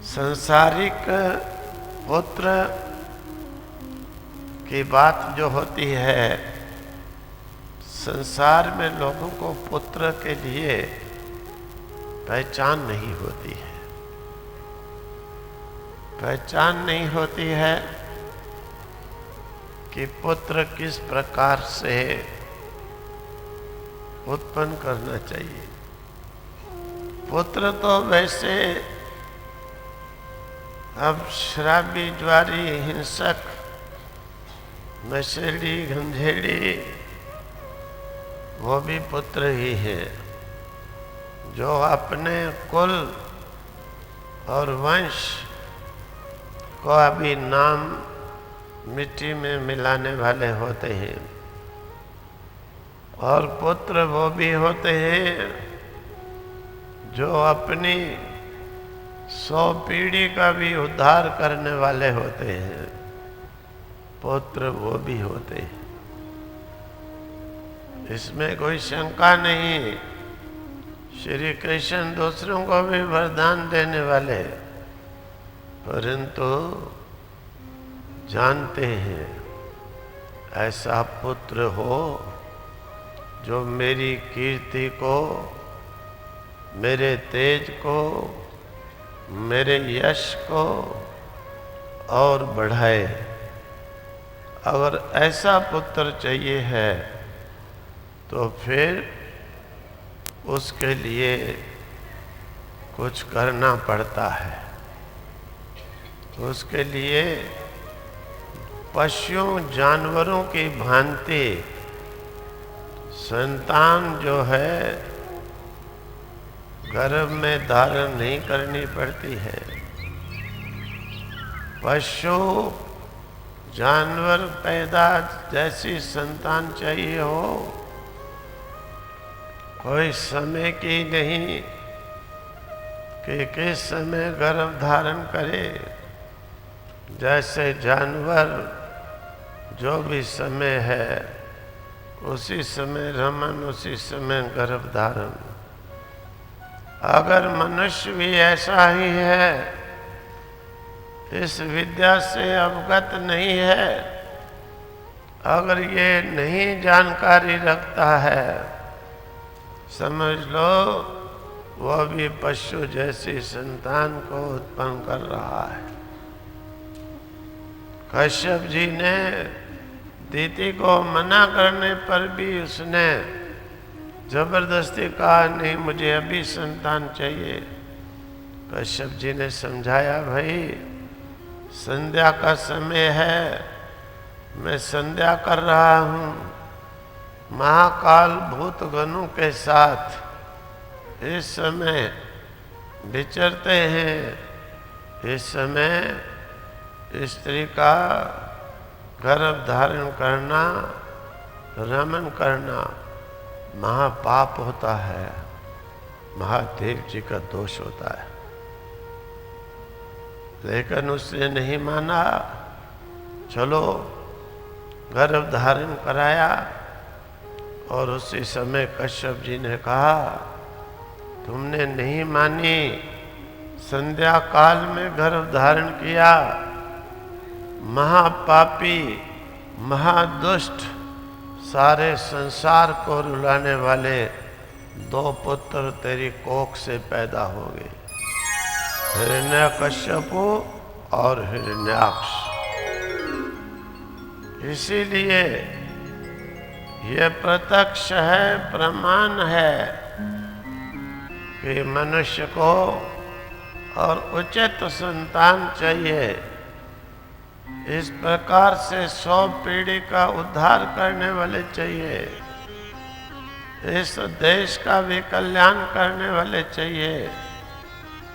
संसारिक पुत्र की बात जो होती है, संसार में लोगों को पुत्र के लिए पहचान नहीं होती है। पहचान नहीं होती है कि पुत्र किस प्रकार से उत्पन्न करना चाहिए। पुत्र तो वैसे अब शराबी, ज्वारी, हिंसक, नशेड़ी, गंधेड़ी वो भी पुत्र ही है, जो अपने कुल और वंश को अभी नाम मिट्टी में मिलाने वाले होते हैं। और पुत्र वो भी होते हैं जो अपनी 100 पीढ़ी का भी उद्धार करने वाले होते हैं। पुत्र वो भी होते हैं, इसमें कोई शंका नहीं। श्री कृष्ण दूसरों को भी वरदान देने वाले, परंतु जानते हैं ऐसा पुत्र हो जो मेरी कीर्ति को, मेरे तेज को, मेरे यश को और बढ़ाए। अगर ऐसा पुत्र चाहिए है तो फिर उसके लिए कुछ करना पड़ता है। उसके लिए पशुओं, जानवरों की भांति संतान जो है गर्भ में धारण नहीं करनी पड़ती है। पशु, जानवर पैदा जैसी संतान चाहिए हो, कोई समय की नहीं कि किस समय गर्भ धारण करे। जैसे जानवर जो भी समय है उसी समय रमन, उसी समय गर्भ धारण। अगर मनुष्य भी ऐसा ही है, इस विद्या से अवगत नहीं है, अगर ये नहीं जानकारी रखता है, समझ लो वह भी पशु जैसी संतान को उत्पन्न कर रहा है। कश्यप जी ने दीति को मना करने पर भी उसने जबरदस्ती कहा, नहीं मुझे अभी संतान चाहिए। कश्यप जी ने समझाया, भाई संध्या का समय है, मैं संध्या कर रहा हूँ। महाकाल भूतगणों के साथ इस समय विचरते हैं। इस समय स्त्री का गर्भ धारण करना, रमन करना महापाप होता है, महादेव जी का दोष होता है। लेकिन उसने नहीं माना, चलो गर्भ धारण कराया। और उसी समय कश्यप जी ने कहा, तुमने नहीं मानी, संध्या काल में गर्भ धारण किया, महापापी, महादुष्ट, सारे संसार को रुलाने वाले 2 पुत्र तेरी कोख से पैदा हो गए, हिरण्यकश्यपु और हिरण्याक्ष। इसीलिए यह प्रत्यक्ष है, प्रमाण है कि मनुष्य को और उचित संतान चाहिए। इस प्रकार से 100 पीढ़ी का उद्धार करने वाले चाहिए, इस देश का भी कल्याण करने वाले चाहिए।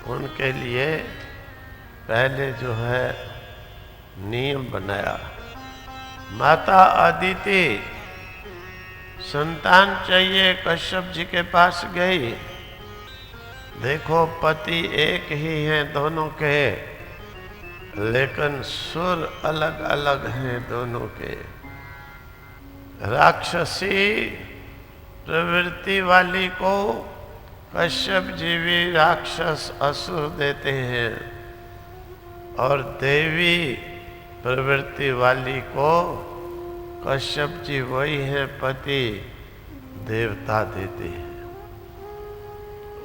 उनके लिए पहले जो है नियम बनाया। माता अदिति संतान चाहिए, कश्यप जी के पास गई। देखो पति एक ही हैं दोनों के, लेकिन सुर अलग अलग हैं दोनों के। राक्षसी प्रवृत्ति वाली को कश्यप जी भी राक्षस असुर देते हैं, और देवी प्रवृत्ति वाली को कश्यप जी वही हैं पति देवता देते हैं।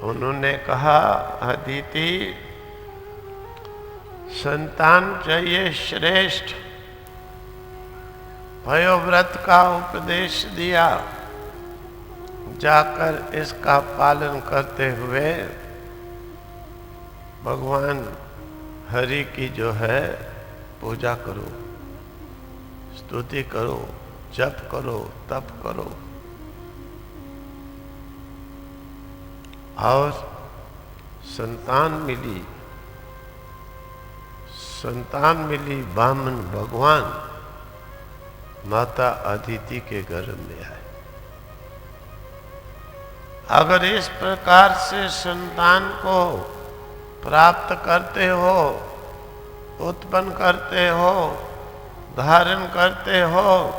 उन्होंने कहा, अदिति संतान चाहिए श्रेष्ठ, पयोव्रत का उपदेश दिया, जाकर इसका पालन करते हुए भगवान हरि की जो है पूजा करो, स्तुति करो, जप करो, तप करो। और संतान मिली, संतान मिली ब्राह्मण भगवान माता अदिति के गर्भ में आए। अगर इस प्रकार से संतान को प्राप्त करते हो, उत्पन्न करते हो, धारण करते हो,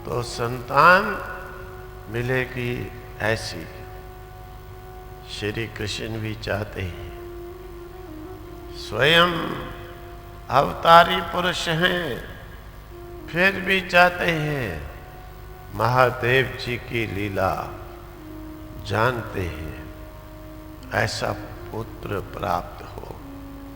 तो संतान मिलेगी ऐसी। श्री कृष्ण भी चाहते हैं, स्वयं अवतारी पुरुष हैं, फिर भी चाहते हैं महादेव जी की लीला जानते हैं, ऐसा पुत्र प्राप्त हो।